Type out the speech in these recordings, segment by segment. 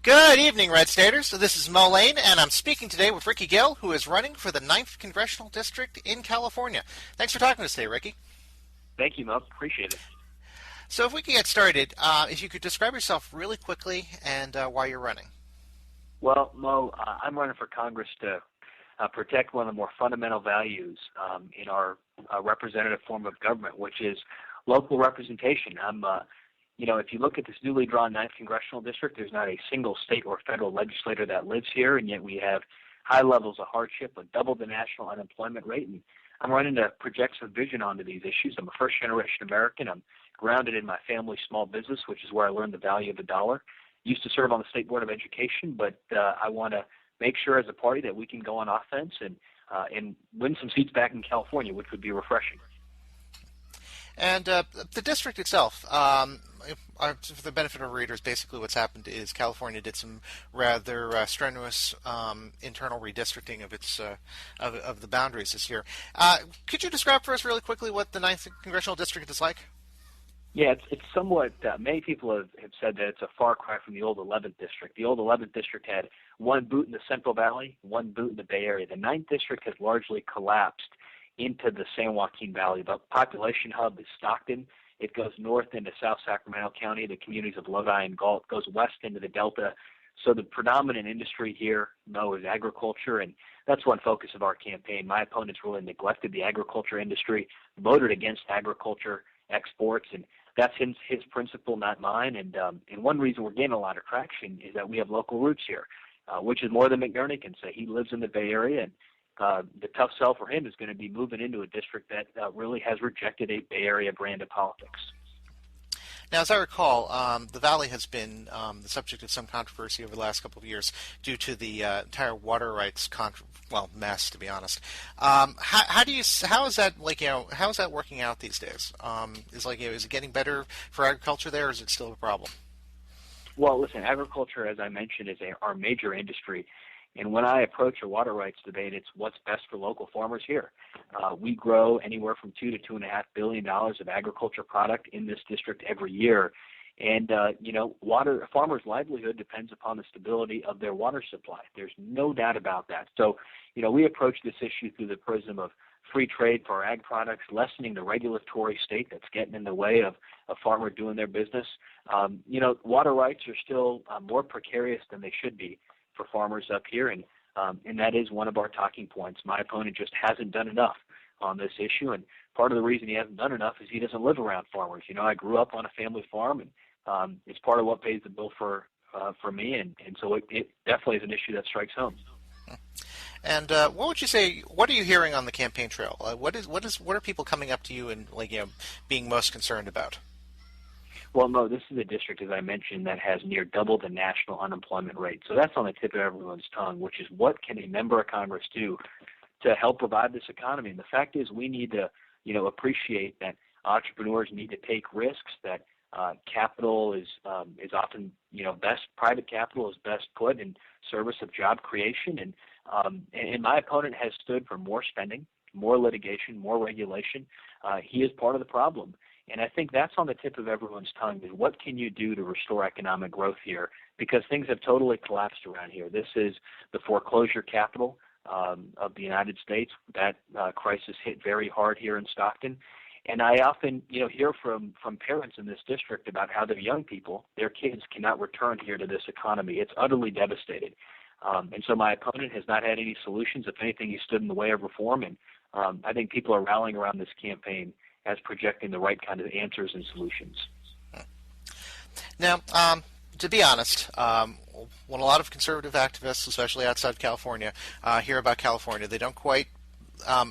Good evening, Red Staters. This is Mo Lane, and I'm speaking today with Ricky Gill, who is running for the Ninth Congressional District in California. Thanks for talking to us today, Ricky. Thank you, Mo. Appreciate it. So if we could get started, if you could describe yourself really quickly and why you're running. Well, Mo, I'm running for Congress to protect one of the more fundamental values in our representative form of government, which is local representation. If you look at this newly drawn ninth congressional district, there's not a single state or federal legislator that lives here, and yet we have high levels of hardship, a double the national unemployment rate. And I'm running to project some vision onto these issues. I'm a first-generation American. I'm grounded in my family's small business, which is where I learned the value of the dollar. Used to serve on the State Board of Education, but I want to make sure as a party that we can go on offense and win some seats back in California, which would be refreshing. And the district itself, for the benefit of readers, basically what's happened is California did some rather strenuous internal redistricting of its of the boundaries this year. Could you describe for us really quickly what the Ninth Congressional District is like? Yeah, it's somewhat, many people have said that it's a far cry from the old 11th District. The old 11th District had one boot in the Central Valley, one boot in the Bay Area. The Ninth District has largely collapsed into the San Joaquin Valley. The population hub is Stockton. It goes north into South Sacramento County, the communities of Lodi and Galt, goes west into the Delta. So the predominant industry here, Mo, is agriculture, and that's one focus of our campaign. My opponents really neglected the agriculture industry, voted against agriculture exports, and that's his principle, not mine. And one reason we're getting a lot of traction is that we have local roots here, which is more than McNerney can say. He lives in the Bay Area, and the tough sell for him is going to be moving into a district that really has rejected a Bay Area brand of politics. Now, as I recall, the Valley has been the subject of some controversy over the last couple of years due to the entire water rights mess, to be honest. How is that how is that working out these days? Is it getting better for agriculture there, or is it still a problem? Well, listen, agriculture, as I mentioned, is our major industry. And when I approach a water rights debate, it's what's best for local farmers here. We grow anywhere from $2 to $2.5 billion of agriculture product in this district every year. And, farmers' livelihood depends upon the stability of their water supply. There's no doubt about that. So, we approach this issue through the prism of free trade for our ag products, lessening the regulatory state that's getting in the way of a farmer doing their business. Water rights are still more precarious than they should be for farmers up here, and that is one of our talking points. My opponent just hasn't done enough on this issue, and part of the reason he hasn't done enough is he doesn't live around farmers. I grew up on a family farm, and it's part of what pays the bill for me, and so it definitely is an issue that strikes home. And what would you say? What are you hearing on the campaign trail? What are people coming up to you and being most concerned about? Well, no, this is a district, as I mentioned, that has near double the national unemployment rate. So that's on the tip of everyone's tongue, which is what can a member of Congress do to help revive this economy? And the fact is we need to, appreciate that entrepreneurs need to take risks, that capital is often, private capital is best put in service of job creation. And my opponent has stood for more spending, more litigation, more regulation. He is part of the problem. And I think that's on the tip of everyone's tongue is what can you do to restore economic growth here? Because things have totally collapsed around here. This is the foreclosure capital of the United States. That crisis hit very hard here in Stockton. And I often, hear from parents in this district about how their young people, their kids cannot return here to this economy. It's utterly devastated. And so my opponent has not had any solutions. If anything, he stood in the way of reform. And I think people are rallying around this campaign as projecting the right kind of answers and solutions. Now, to be honest, when a lot of conservative activists, especially outside California, hear about California, they don't quite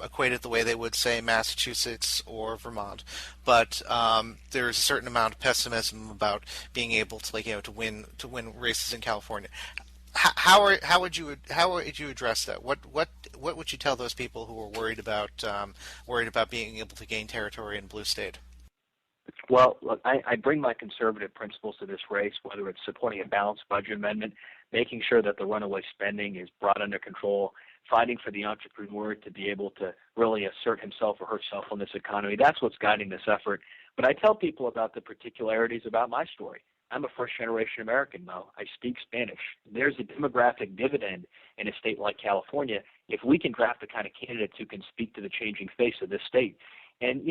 equate it the way they would say Massachusetts or Vermont. But there's a certain amount of pessimism about being able to to win races in California. How would you address that? What would you tell those people who are worried about being able to gain territory in blue state? Well, look, I bring my conservative principles to this race, whether it's supporting a balanced budget amendment, making sure that the runaway spending is brought under control, fighting for the entrepreneur to be able to really assert himself or herself on this economy. That's what's guiding this effort. But I tell people about the particularities about my story. I'm a first-generation American, Mo. I speak Spanish. There's a demographic dividend in a state like California if we can draft the kind of candidates who can speak to the changing face of this state. And,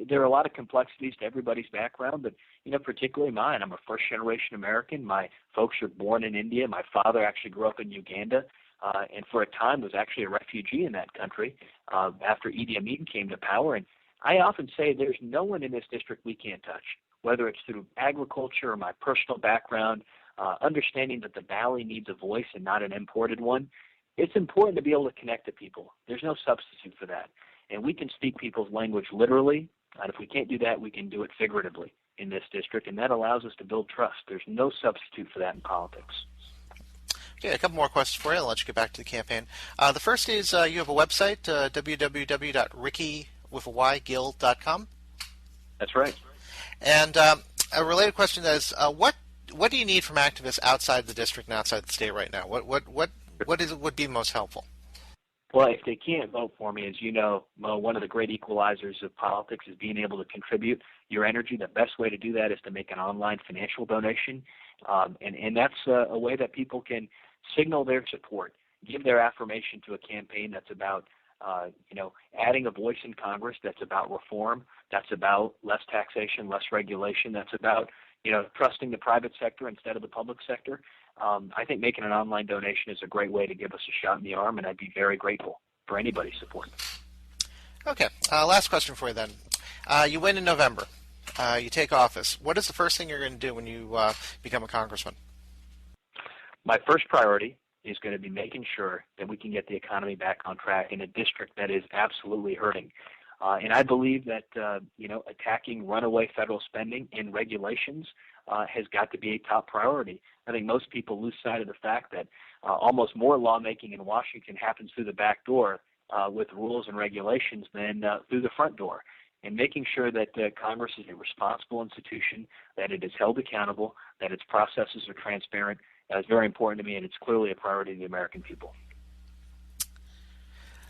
there are a lot of complexities to everybody's background, but, particularly mine. I'm a first-generation American. My folks are born in India. My father actually grew up in Uganda, and for a time was actually a refugee in that country after Idi Amin came to power. And I often say there's no one in this district we can't touch, whether it's through agriculture or my personal background, understanding that the Valley needs a voice and not an imported one. It's important to be able to connect to people. There's no substitute for that. And we can speak people's language literally, and if we can't do that, we can do it figuratively in this district, and that allows us to build trust. There's no substitute for that in politics. Okay, a couple more questions for you. I'll let you get back to the campaign. The first is you have a website, www.rickygill.com. That's right. And a related question is, what do you need from activists outside the district and outside the state right now? What would be most helpful? Well, if they can't vote for me, as you know, Mo, one of the great equalizers of politics is being able to contribute your energy. The best way to do that is to make an online financial donation, and that's a way that people can signal their support, give their affirmation to a campaign that's about adding a voice in Congress, that's about reform, that's about less taxation, less regulation, that's about trusting the private sector instead of the public sector. I think making an online donation is a great way to give us a shot in the arm, and I'd be very grateful for anybody's support. Okay, last question for you then. You win in November. You take office. What is the first thing you're going to do when you become a congressman? My first priority is going to be making sure that we can get the economy back on track in a district that is absolutely hurting. And I believe that attacking runaway federal spending and regulations has got to be a top priority. I think most people lose sight of the fact that almost more lawmaking in Washington happens through the back door with rules and regulations than through the front door. And making sure that Congress is a responsible institution, that it is held accountable, that its processes are transparent, is very important to me, and it's clearly a priority to the American people.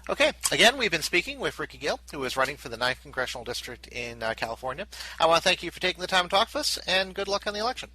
Okay, again, we've been speaking with Ricky Gill, who is running for the 9th Congressional District in California. I want to thank you for taking the time to talk to us, and good luck on the election.